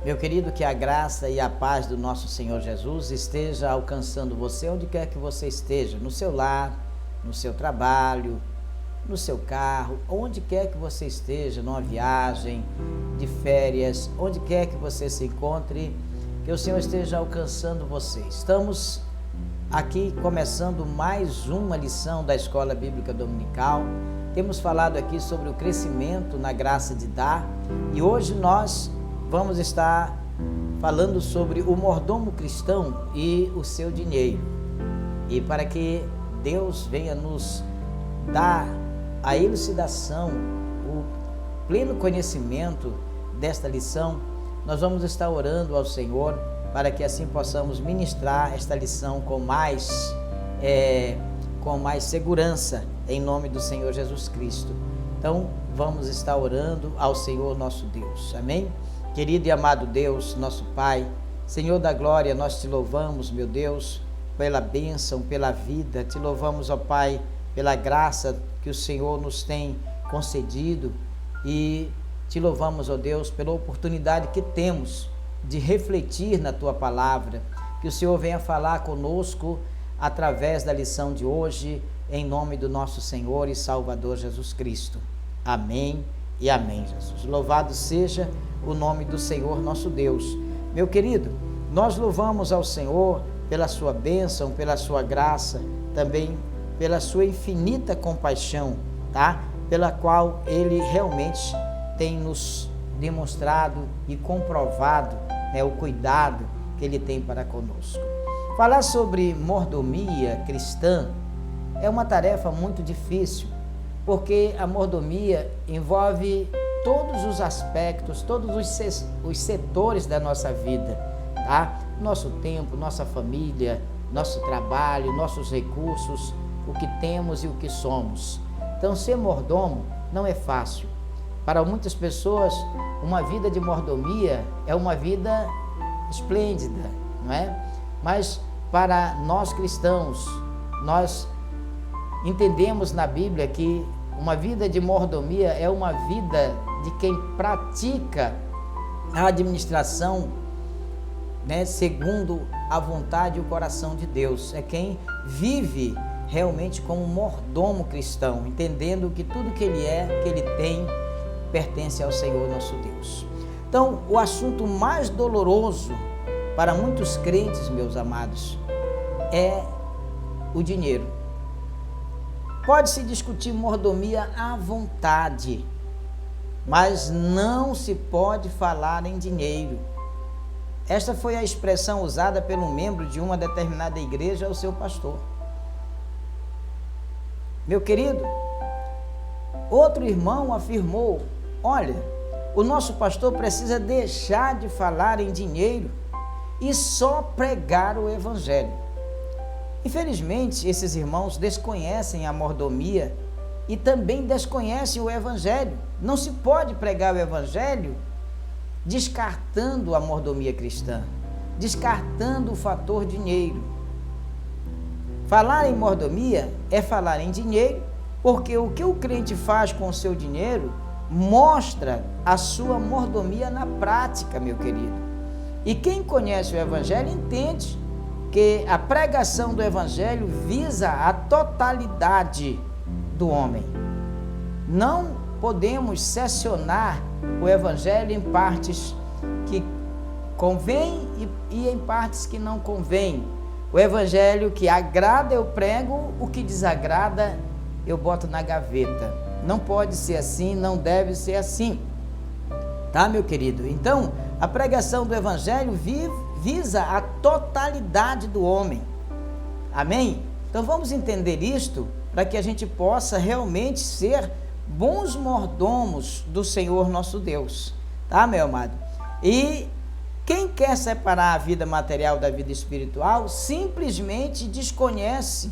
Meu querido, que a graça e a paz do nosso Senhor Jesus esteja alcançando você onde quer que você esteja, no seu lar, no seu trabalho, no seu carro, onde quer que você esteja, numa viagem, de férias, onde quer que você se encontre, que o Senhor esteja alcançando você. Estamos aqui começando mais uma lição da Escola Bíblica Dominical. Temos falado aqui sobre o crescimento na graça de dar e hoje nós vamos estar falando sobre o mordomo cristão e o seu dinheiro. E para que Deus venha nos dar a elucidação, o pleno conhecimento desta lição, nós vamos estar orando ao Senhor para que assim possamos ministrar esta lição com mais segurança, em nome do Senhor Jesus Cristo. Então, vamos estar orando ao Senhor nosso Deus. Amém? Querido e amado Deus, nosso Pai, Senhor da glória, nós te louvamos, meu Deus, pela bênção, pela vida. Te louvamos, ó Pai, pela graça que o Senhor nos tem concedido e te louvamos, ó Deus, pela oportunidade que temos de refletir na Tua palavra. Que o Senhor venha falar conosco através da lição de hoje, em nome do nosso Senhor e Salvador Jesus Cristo. Amém e amém, Jesus. Louvado seja o nome do Senhor nosso Deus. Meu querido, nós louvamos ao Senhor pela sua bênção, pela sua graça, também pela sua infinita compaixão, tá? Pela qual Ele realmente tem nos demonstrado e comprovado, né, o cuidado que Ele tem para conosco. Falar sobre mordomia cristã é uma tarefa muito difícil, porque a mordomia envolve todos os aspectos, todos os setores da nossa vida, tá? Nosso tempo, nossa família, nosso trabalho, nossos recursos, o que temos e o que somos. Então, ser mordomo não é fácil. Para muitas pessoas, uma vida de mordomia é uma vida esplêndida, não é? Mas para nós cristãos, nós entendemos na Bíblia que uma vida de mordomia é uma vida de quem pratica a administração, né, segundo a vontade e o coração de Deus. É quem vive realmente como mordomo cristão, entendendo que tudo que ele é, que ele tem, pertence ao Senhor nosso Deus. Então, o assunto mais doloroso para muitos crentes, meus amados, é o dinheiro. Pode-se discutir mordomia à vontade, mas não se pode falar em dinheiro. Esta foi a expressão usada pelo membro de uma determinada igreja ao seu pastor. Meu querido, outro irmão afirmou: olha, o nosso pastor precisa deixar de falar em dinheiro e só pregar o evangelho. Infelizmente, esses irmãos desconhecem a mordomia e também desconhecem o evangelho. Não se pode pregar o evangelho descartando a mordomia cristã, descartando o fator dinheiro. Falar em mordomia é falar em dinheiro, porque o que o crente faz com o seu dinheiro mostra a sua mordomia na prática, meu querido. E quem conhece o evangelho entende que a pregação do evangelho visa a totalidade do homem. Não podemos seccionar o evangelho em partes que convém e em partes que não convém. O evangelho que agrada eu prego, o que desagrada eu boto na gaveta. Não pode ser assim, não deve ser assim. Tá, meu querido? Então, a pregação do evangelho visa a totalidade do homem. Amém? Então vamos entender isto para que a gente possa realmente ser bons mordomos do Senhor nosso Deus. Tá, meu amado? E quem quer separar a vida material da vida espiritual simplesmente desconhece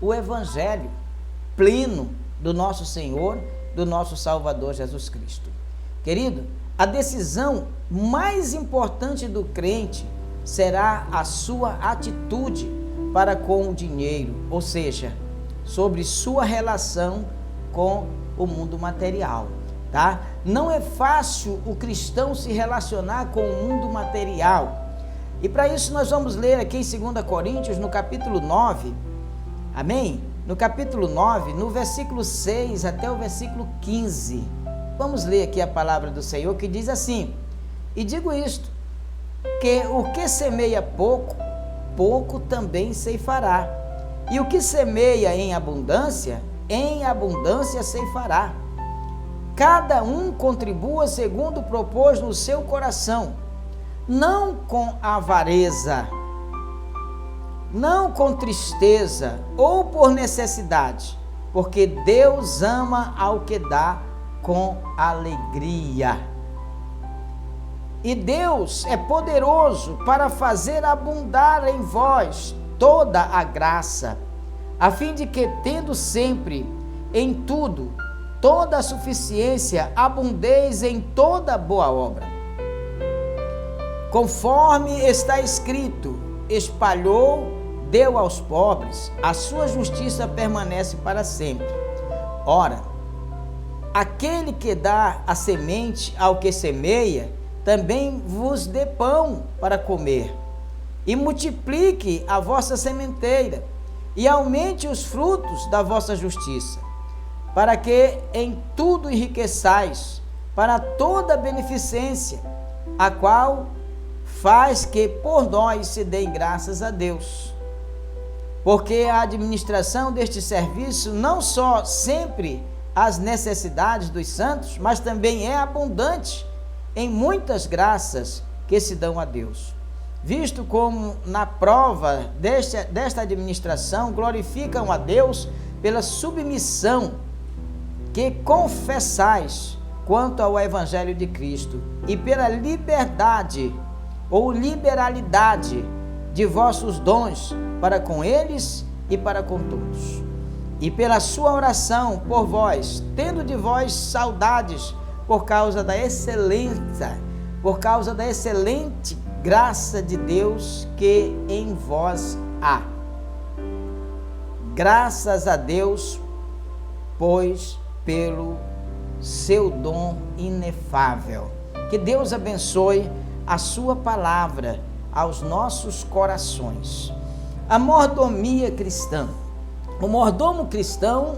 o evangelho pleno do nosso Senhor, do nosso Salvador Jesus Cristo. Querido, a decisão mais importante do crente será a sua atitude para com o dinheiro, ou seja, sobre sua relação com o mundo material. tá? Não é fácil o cristão se relacionar com o mundo material. E para isso nós vamos ler aqui em 2 Coríntios, no capítulo 9, amém? No capítulo 9, no versículo 6 até o versículo 15. Vamos ler aqui a palavra do Senhor, que diz assim: e digo isto, que o que semeia pouco, pouco também ceifará. E o que semeia em abundância ceifará. Cada um contribua segundo propôs no seu coração, não com avareza, não com tristeza ou por necessidade, porque Deus ama ao que dá com alegria. E Deus é poderoso para fazer abundar em vós toda a graça, a fim de que, tendo sempre em tudo toda a suficiência, abundeis em toda boa obra. Conforme está escrito: espalhou, deu aos pobres, a sua justiça permanece para sempre. Ora, aquele que dá a semente ao que semeia, também vos dê pão para comer, e multiplique a vossa sementeira, e aumente os frutos da vossa justiça, para que em tudo enriqueçais para toda beneficência, a qual faz que por nós se deem graças a Deus. Porque a administração deste serviço não só sempre as necessidades dos santos, mas também é abundante em muitas graças que se dão a Deus. Visto como na prova desta administração glorificam a Deus pela submissão que confessais quanto ao Evangelho de Cristo, e pela liberdade ou liberalidade de vossos dons para com eles e para com todos. E pela sua oração por vós, tendo de vós saudades por causa da excelente graça de Deus que em vós há. Graças a Deus, pois, pelo seu dom inefável. Que Deus abençoe a sua palavra aos nossos corações. A mordomia cristã. O mordomo cristão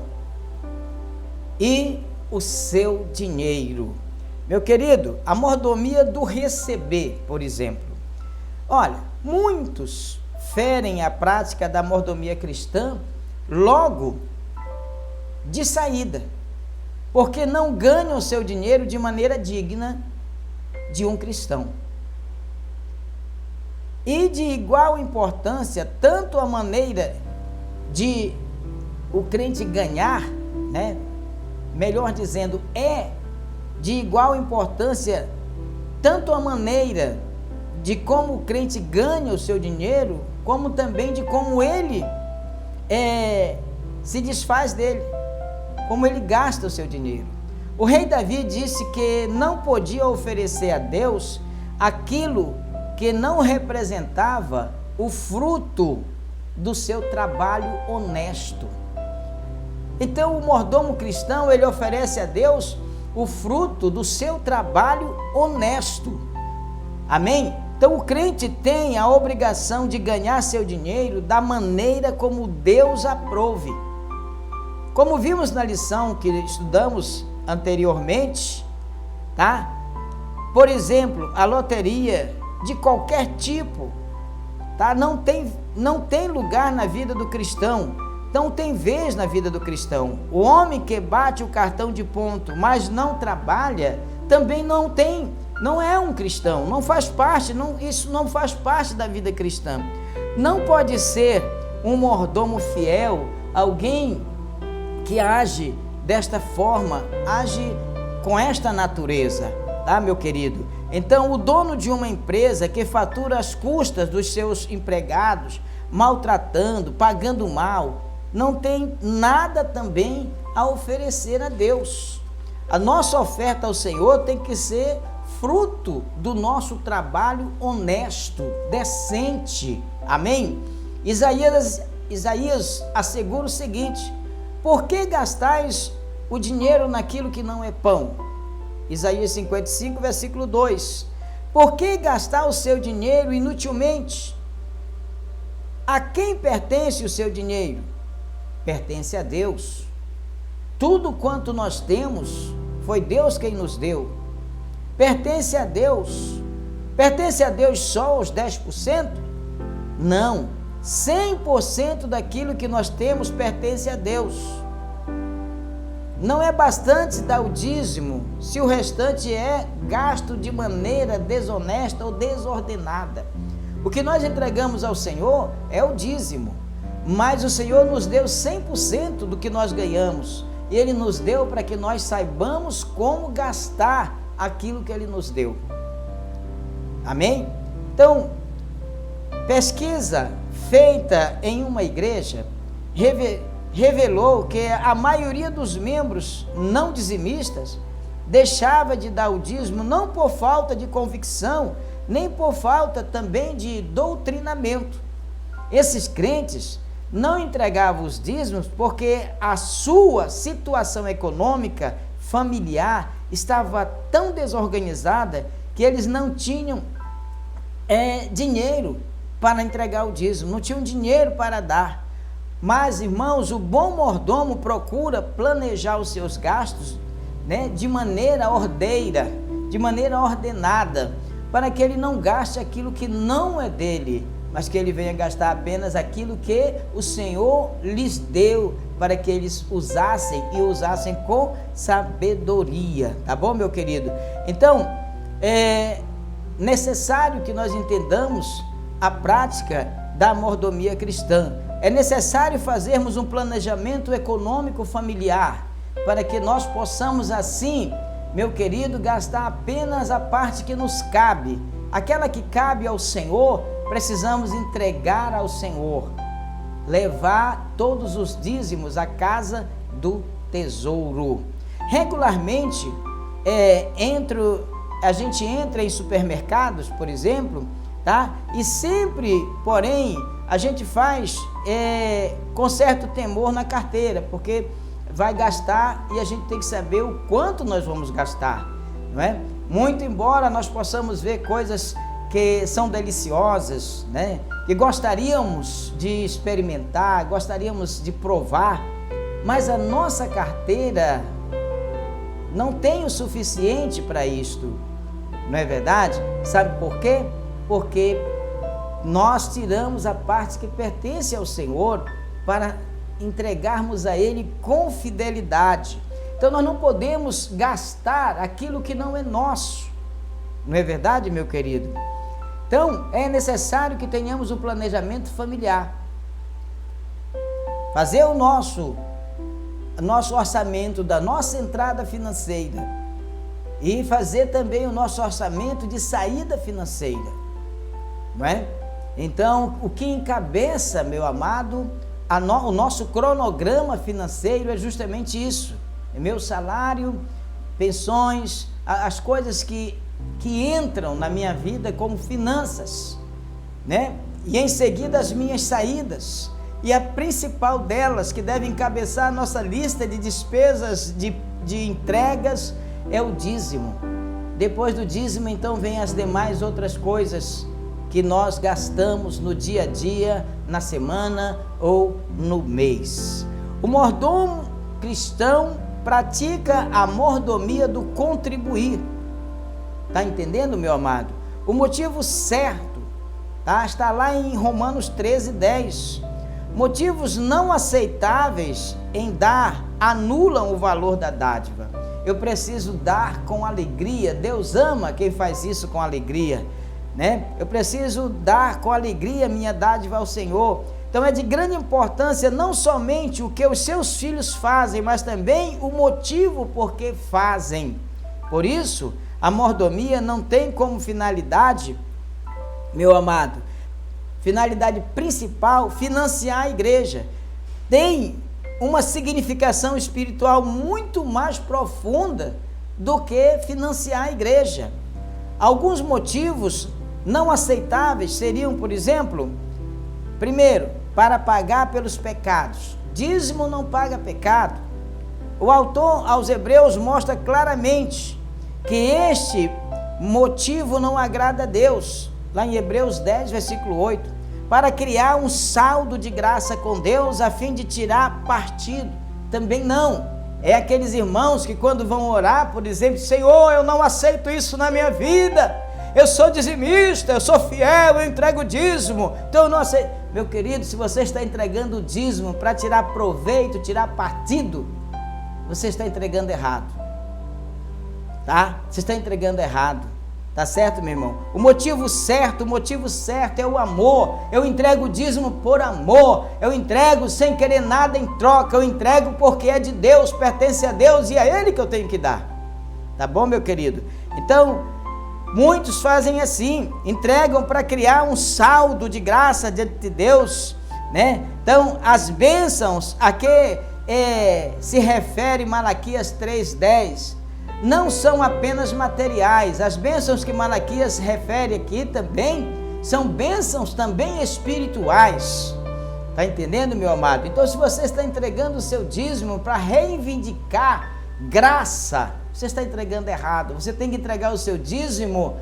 e o seu dinheiro. Meu querido, a mordomia do receber, por exemplo. Olha, muitos ferem a prática da mordomia cristã logo de saída, porque não ganham seu dinheiro de maneira digna de um cristão. E de igual importância, tanto a maneira de o crente ganhar, né? Melhor dizendo, é de igual importância tanto a maneira de como o crente ganha o seu dinheiro, como também de como ele se desfaz dele, como ele gasta o seu dinheiro. O rei Davi disse que não podia oferecer a Deus aquilo que não representava o fruto do seu trabalho honesto. Então o mordomo cristão, ele oferece a Deus o fruto do seu trabalho honesto. Amém? Então o crente tem a obrigação de ganhar seu dinheiro da maneira como Deus aprove. Como vimos na lição que estudamos anteriormente, tá? Por exemplo, a loteria de qualquer tipo, tá? Não tem lugar na vida do cristão. Não tem vez na vida do cristão. O homem que bate o cartão de ponto, mas não trabalha, também não é um cristão, não faz parte, isso não faz parte da vida cristã. Não pode ser um mordomo fiel, alguém que age desta forma, age com esta natureza, tá, meu querido? Então, o dono de uma empresa que fatura as custas dos seus empregados, maltratando, pagando mal, não tem nada também a oferecer a Deus. A nossa oferta ao Senhor tem que ser fruto do nosso trabalho honesto, decente. Amém? Isaías assegura o seguinte: por que gastais o dinheiro naquilo que não é pão, Isaías 55, versículo 2. Por que gastar o seu dinheiro inutilmente? A quem pertence o seu dinheiro? Pertence a Deus. Tudo quanto nós temos, foi Deus quem nos deu. Pertence a Deus. Pertence a Deus só os 10%? Não. 100% daquilo que nós temos pertence a Deus. Não é bastante dar o dízimo se o restante é gasto de maneira desonesta ou desordenada. O que nós entregamos ao Senhor é o dízimo, mas o Senhor nos deu 100% do que nós ganhamos. E Ele nos deu para que nós saibamos como gastar aquilo que Ele nos deu. Amém? Então, pesquisa feita em uma igreja revelou que a maioria dos membros não dizimistas deixava de dar o dízimo não por falta de convicção, nem por falta também de doutrinamento. Esses crentes não entregavam os dízimos porque a sua situação econômica, familiar, estava tão desorganizada que eles não tinham dinheiro para entregar o dízimo, não tinham dinheiro para dar. Mas, irmãos, o bom mordomo procura planejar os seus gastos, né, de maneira ordeira, de maneira ordenada, para que ele não gaste aquilo que não é dele, mas que ele venha gastar apenas aquilo que o Senhor lhes deu, para que eles usassem e usassem com sabedoria, tá bom, meu querido? Então, é necessário que nós entendamos a prática da mordomia cristã. É necessário fazermos um planejamento econômico familiar, para que nós possamos assim, meu querido, gastar apenas a parte que nos cabe. Aquela que cabe ao Senhor, precisamos entregar ao Senhor. Levar todos os dízimos à casa do tesouro. Regularmente, a gente entra em supermercados, por exemplo, tá? E sempre, porém, a gente faz com certo temor na carteira, porque vai gastar e a gente tem que saber o quanto nós vamos gastar, não é? Muito embora nós possamos ver coisas que são deliciosas, né? Que gostaríamos de experimentar, gostaríamos de provar, mas a nossa carteira não tem o suficiente para isto, não é verdade? Sabe por quê? Porque nós tiramos a parte que pertence ao Senhor para entregarmos a Ele com fidelidade. Então nós não podemos gastar aquilo que não é nosso, não é verdade, meu querido? Então é necessário que tenhamos um planejamento familiar, fazer o nosso orçamento da nossa entrada financeira e fazer também o nosso orçamento de saída financeira, não é? Então, o que encabeça, meu amado, o nosso cronograma financeiro é justamente isso: é meu salário, pensões, as coisas que entram na minha vida como finanças, né? E em seguida as minhas saídas, e a principal delas, que deve encabeçar a nossa lista de despesas, de entregas, é o dízimo. Depois do dízimo, então, vem as demais outras coisas que nós gastamos no dia a dia, na semana ou no mês. O mordomo cristão pratica a mordomia do contribuir. Está entendendo, meu amado? O motivo certo, tá? Está lá em Romanos 13:10. Motivos não aceitáveis em dar anulam o valor da dádiva. Eu preciso dar com alegria. Deus ama quem faz isso com alegria, né? Eu preciso dar com alegria minha dádiva ao Senhor. Então é de grande importância não somente o que os seus filhos fazem, mas também o motivo por que fazem. Por isso, a mordomia não tem como finalidade, meu amado, finalidade principal, financiar a igreja. Tem uma significação espiritual muito mais profunda do que financiar a igreja. Alguns motivos não aceitáveis seriam, por exemplo, primeiro, para pagar pelos pecados. Dízimo não paga pecado. O autor aos Hebreus mostra claramente que este motivo não agrada a Deus, lá em Hebreus 10, versículo 8, para criar um saldo de graça com Deus, a fim de tirar partido, também não. É aqueles irmãos que quando vão orar, por exemplo, Senhor, eu não aceito isso na minha vida, eu sou dizimista, eu sou fiel, eu entrego o dízimo, então eu não aceito. Meu querido, se você está entregando o dízimo para tirar proveito, tirar partido, você está entregando errado, tá? Você está entregando errado, tá certo, meu irmão? O motivo certo é o amor. Eu entrego o dízimo por amor, eu entrego sem querer nada em troca, eu entrego porque é de Deus, pertence a Deus e é Ele que eu tenho que dar, tá bom, meu querido? Então, muitos fazem assim, entregam para criar um saldo de graça diante de Deus, né? Então, as bênçãos a que se refere Malaquias 3:10, não são apenas materiais. As bênçãos que Malaquias refere aqui também, são bênçãos também espirituais, está entendendo, meu amado? Então, se você está entregando o seu dízimo para reivindicar graça, você está entregando errado. Você tem que entregar o seu dízimo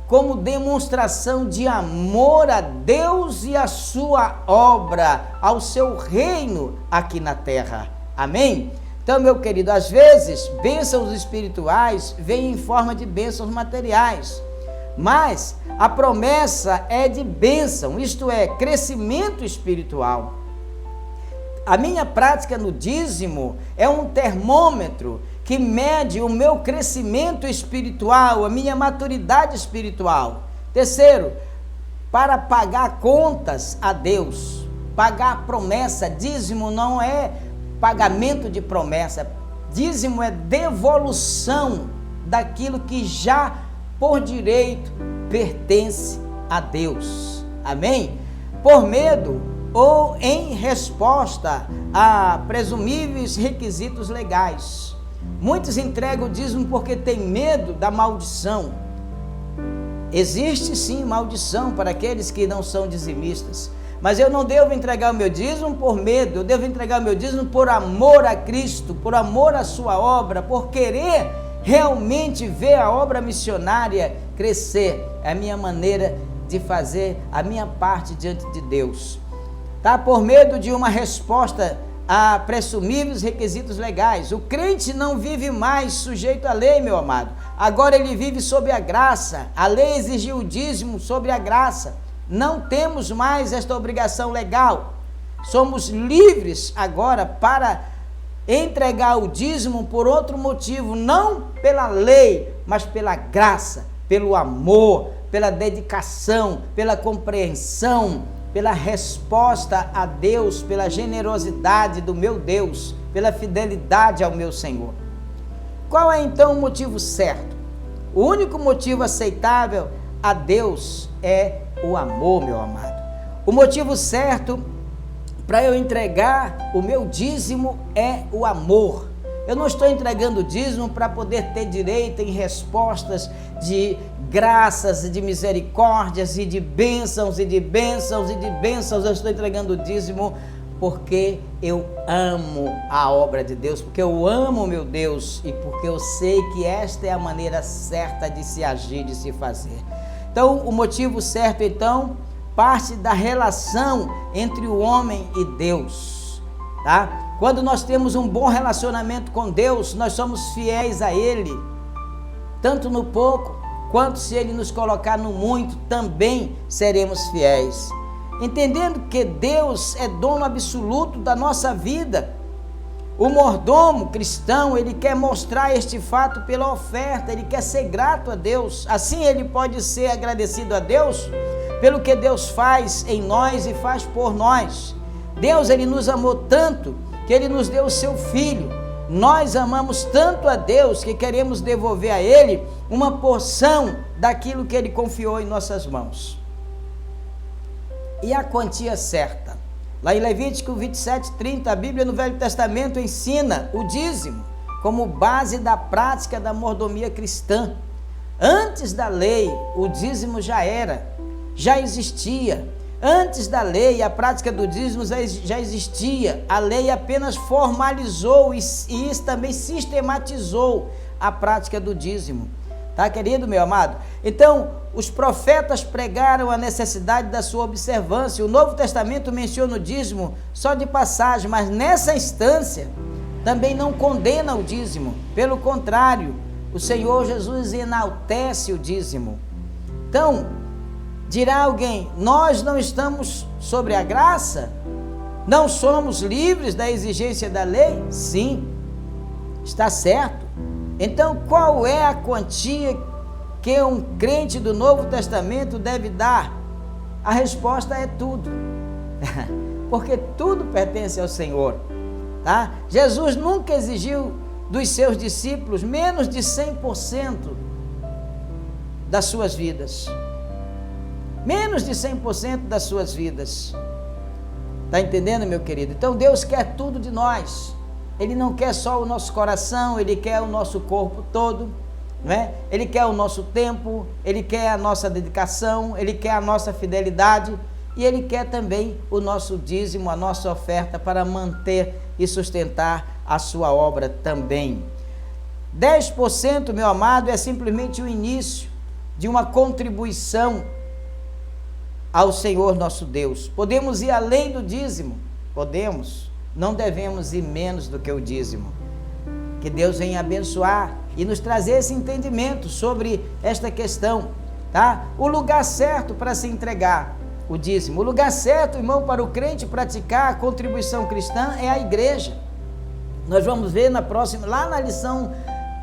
como demonstração de amor a Deus e a sua obra, ao seu reino aqui na terra, amém? Então, meu querido, às vezes, bênçãos espirituais vêm em forma de bênçãos materiais, mas a promessa é de bênção, isto é, crescimento espiritual. A minha prática no dízimo é um termômetro que mede o meu crescimento espiritual, a minha maturidade espiritual. Terceiro, para pagar contas a Deus, pagar a promessa. Dízimo não é pagamento de promessa, dízimo é devolução daquilo que já por direito pertence a Deus, amém? Por medo ou em resposta a presumíveis requisitos legais. Muitos entregam o dízimo porque têm medo da maldição. Existe sim maldição para aqueles que não são dizimistas, mas eu não devo entregar o meu dízimo por medo, eu devo entregar o meu dízimo por amor a Cristo, por amor à sua obra, por querer realmente ver a obra missionária crescer. É a minha maneira de fazer a minha parte diante de Deus, tá? Por medo de uma resposta a presumíveis requisitos legais. O crente não vive mais sujeito à lei, meu amado. Agora ele vive sob a graça. A lei exigiu o dízimo sobre a graça. Não temos mais esta obrigação legal. Somos livres agora para entregar o dízimo por outro motivo, não pela lei, mas pela graça, pelo amor, pela dedicação, pela compreensão, pela resposta a Deus, pela generosidade do meu Deus, pela fidelidade ao meu Senhor. Qual é então o motivo certo? O único motivo aceitável a Deus é o amor, meu amado. O motivo certo para eu entregar o meu dízimo é o amor. Eu não estou entregando o dízimo para poder ter direito em respostas de graças e de misericórdias e de bênçãos e de bênçãos e de bênçãos. Eu estou entregando o dízimo porque eu amo a obra de Deus, porque eu amo meu Deus e porque eu sei que esta é a maneira certa de se agir, de se fazer. Então, o motivo certo, então, parte da relação entre o homem e Deus, tá? Quando nós temos um bom relacionamento com Deus, nós somos fiéis a Ele, tanto no pouco, quanto se Ele nos colocar no muito, também seremos fiéis. Entendendo que Deus é dono absoluto da nossa vida, o mordomo cristão, ele quer mostrar este fato pela oferta, ele quer ser grato a Deus. Assim ele pode ser agradecido a Deus pelo que Deus faz em nós e faz por nós. Deus, ele nos amou tanto que ele nos deu o seu Filho. Nós amamos tanto a Deus que queremos devolver a Ele uma porção daquilo que Ele confiou em nossas mãos. E a quantia certa? Lá em Levítico 27:30, a Bíblia no Velho Testamento ensina o dízimo como base da prática da mordomia cristã. Antes da lei, o dízimo já existia. Antes da lei, a prática do dízimo já existia. A lei apenas formalizou e isso também sistematizou a prática do dízimo. Tá, querido, meu amado? Então, os profetas pregaram a necessidade da sua observância. O Novo Testamento menciona o dízimo só de passagem, mas nessa instância também não condena o dízimo. Pelo contrário, o Senhor Jesus enaltece o dízimo. Então, dirá alguém, nós não estamos sobre a graça? Não somos livres da exigência da lei? Sim, está certo. Então, qual é a quantia que um crente do Novo Testamento deve dar? A resposta é tudo, porque tudo pertence ao Senhor, tá? Jesus nunca exigiu dos seus discípulos menos de 100% das suas vidas, menos de 100% das suas vidas, tá entendendo, meu querido? Então Deus quer tudo de nós. Ele não quer só o nosso coração, Ele quer o nosso corpo todo, não é? Ele quer o nosso tempo, Ele quer a nossa dedicação, Ele quer a nossa fidelidade e Ele quer também o nosso dízimo, a nossa oferta para manter e sustentar a sua obra também. 10%, meu amado, é simplesmente o início de uma contribuição ao Senhor nosso Deus. Podemos ir além do dízimo? Podemos. Não devemos ir menos do que o dízimo. Que Deus venha abençoar e nos trazer esse entendimento sobre esta questão, tá? O lugar certo para se entregar o dízimo, o lugar certo, irmão, para o crente praticar a contribuição cristã é a igreja. Nós vamos ver na próxima, lá na lição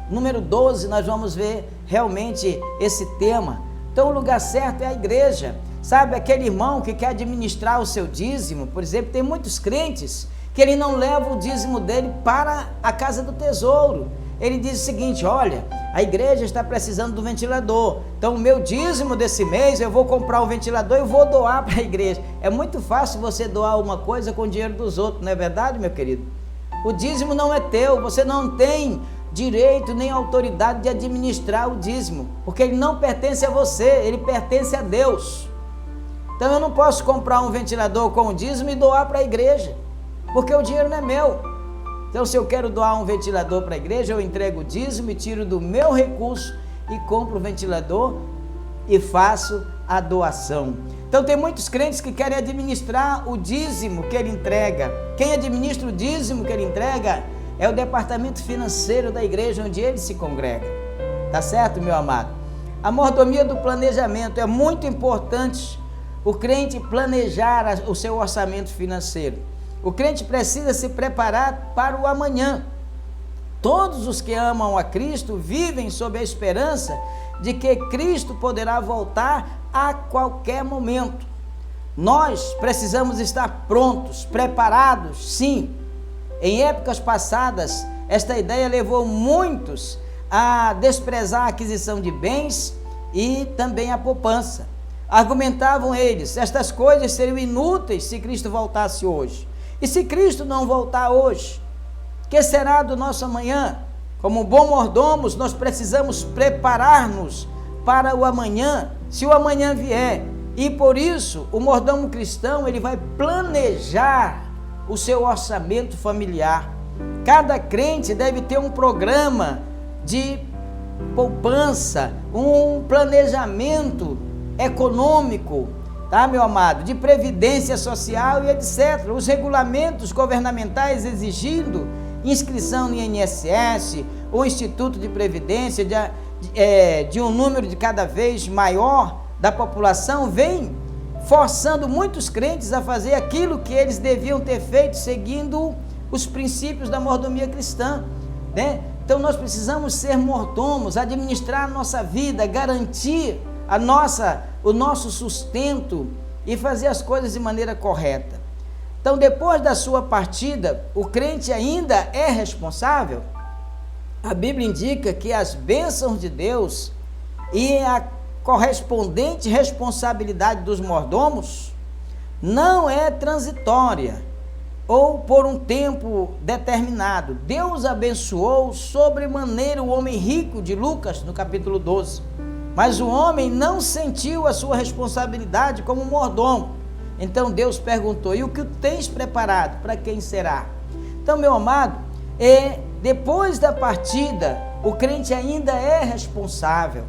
número 12, nós vamos ver realmente esse tema. Então o lugar certo é a igreja. Sabe, aquele irmão que quer administrar o seu dízimo, por exemplo, tem muitos crentes que ele não leva o dízimo dele para a casa do tesouro. Ele diz o seguinte, olha, a igreja está precisando do ventilador, então o meu dízimo desse mês eu vou comprar um ventilador e vou doar para a igreja. É muito fácil você doar uma coisa com o dinheiro dos outros, não é verdade, meu querido? O dízimo não é teu, você não tem direito nem autoridade de administrar o dízimo, porque ele não pertence a você, ele pertence a Deus. Então eu não posso comprar um ventilador com o dízimo e doar para a igreja, porque o dinheiro não é meu. Então se eu quero doar um ventilador para a igreja, eu entrego o dízimo e tiro do meu recurso e compro o ventilador e faço a doação. Então tem muitos crentes que querem administrar o dízimo que ele entrega. Quem administra o dízimo que ele entrega é o departamento financeiro da igreja onde ele se congrega. Tá certo, meu amado? A mordomia do planejamento é muito importante. O crente planejar o seu orçamento financeiro. O crente precisa se preparar para o amanhã. Todos os que amam a Cristo vivem sob a esperança de que Cristo poderá voltar a qualquer momento. Nós precisamos estar prontos, preparados, sim. Em épocas passadas, esta ideia levou muitos a desprezar a aquisição de bens e também a poupança. Argumentavam eles, estas coisas seriam inúteis se Cristo voltasse hoje. E se Cristo não voltar hoje, que será do nosso amanhã? Como bons mordomos, nós precisamos preparar-nos para o amanhã, se o amanhã vier. E por isso, o mordomo cristão, ele vai planejar o seu orçamento familiar. Cada crente deve ter um programa de poupança, um planejamento econômico, tá, meu amado, de previdência social e etc. Os regulamentos governamentais exigindo inscrição no INSS, o Instituto de Previdência, de um número de cada vez maior da população, vem forçando muitos crentes a fazer aquilo que eles deviam ter feito, seguindo os princípios da mordomia cristã, né? Então nós precisamos ser mordomos, administrar a nossa vida, garantir o nosso sustento e fazer as coisas de maneira correta. Então, depois da sua partida, o crente ainda é responsável? A Bíblia indica que as bênçãos de Deus e a correspondente responsabilidade dos mordomos não é transitória ou por um tempo determinado. Deus abençoou sobremaneira o homem rico de Lucas, no capítulo 12. Mas o homem não sentiu a sua responsabilidade como mordomo. Então Deus perguntou, e o que tens preparado? Para quem será? Então, meu amado, depois da partida o crente ainda é responsável,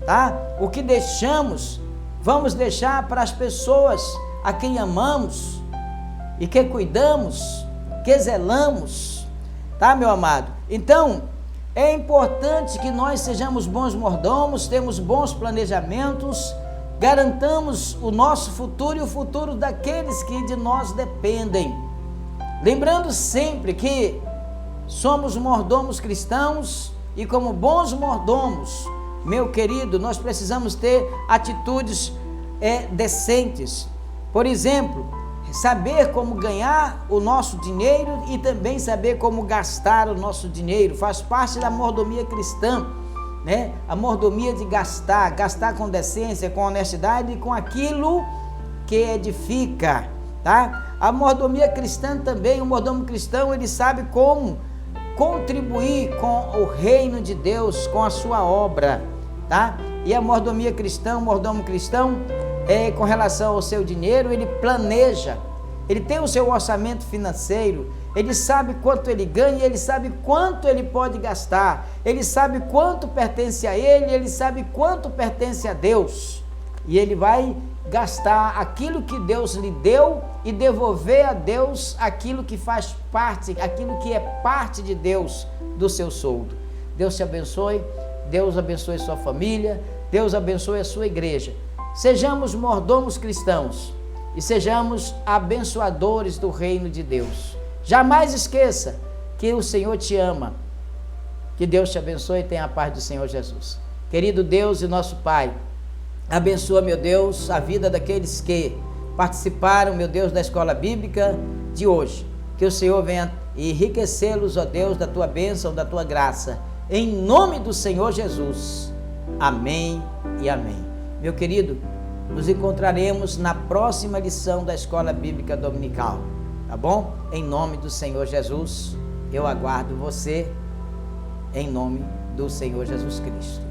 tá? O que deixamos, vamos deixar para as pessoas a quem amamos e que cuidamos, que zelamos, tá, meu amado? Então, é importante que nós sejamos bons mordomos, temos bons planejamentos, garantamos o nosso futuro e o futuro daqueles que de nós dependem. Lembrando sempre que somos mordomos cristãos e, como bons mordomos, meu querido, nós precisamos ter atitudes decentes. Por exemplo, saber como ganhar o nosso dinheiro e também saber como gastar o nosso dinheiro. Faz parte da mordomia cristã, né? A mordomia de gastar com decência, com honestidade e com aquilo que edifica, tá? A mordomia cristã também, o mordomo cristão, ele sabe como contribuir com o reino de Deus, com a sua obra, tá? E a mordomia cristã, o mordomo cristão, com relação ao seu dinheiro, ele planeja, ele tem o seu orçamento financeiro, ele sabe quanto ele ganha, ele sabe quanto ele pode gastar, ele sabe quanto pertence a ele sabe quanto pertence a Deus, e ele vai gastar aquilo que Deus lhe deu e devolver a Deus aquilo que faz parte, aquilo que é parte de Deus, do seu soldo. Deus te abençoe, Deus abençoe sua família, Deus abençoe a sua igreja. Sejamos mordomos cristãos e sejamos abençoadores do reino de Deus. Jamais esqueça que o Senhor te ama. Que Deus te abençoe e tenha a paz do Senhor Jesus. Querido Deus e nosso Pai, abençoa, meu Deus, a vida daqueles que participaram, meu Deus, da escola bíblica de hoje. Que o Senhor venha enriquecê-los, ó Deus, da tua bênção, da tua graça. Em nome do Senhor Jesus. Amém e amém. Meu querido, nos encontraremos na próxima lição da Escola Bíblica Dominical, tá bom? Em nome do Senhor Jesus, eu aguardo você, em nome do Senhor Jesus Cristo.